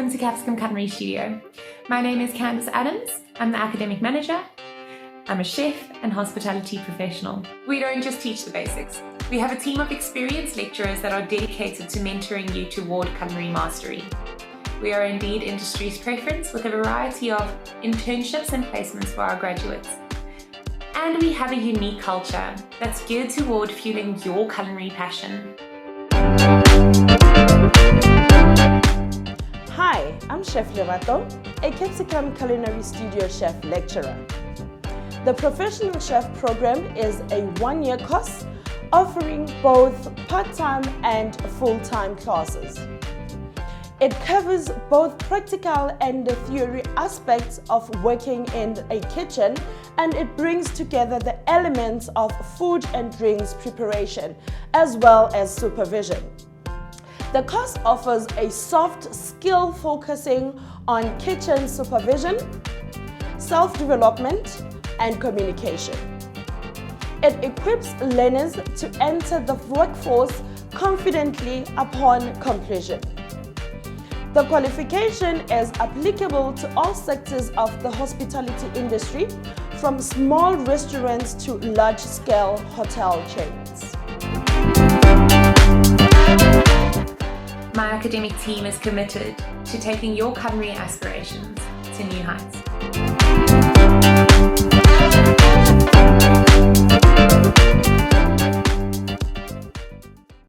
welcome to Capsicum Culinary Studio. My name is Candice Adams. I'm the academic manager. I'm a chef and hospitality professional. We don't just teach the basics. We have a team of experienced lecturers that are dedicated to mentoring you toward culinary mastery. We are indeed industry's preference with a variety of internships and placements for our graduates. And we have a unique culture that's geared toward fueling your culinary passion. Hi, I'm Chef Lerato, a Capsicum Culinary Studio chef lecturer. The Professional Chef program is a one-year course offering both part-time and full-time classes. It covers both practical and the theory aspects of working in a kitchen, and it brings together the elements of food and drinks preparation as well as supervision. The course offers a soft skill focusing on kitchen supervision, self-development, and communication. It equips learners to enter the workforce confidently upon completion. The qualification is applicable to all sectors of the hospitality industry, from small restaurants to large-scale hotel chains. My academic team is committed to taking your culinary aspirations to new heights.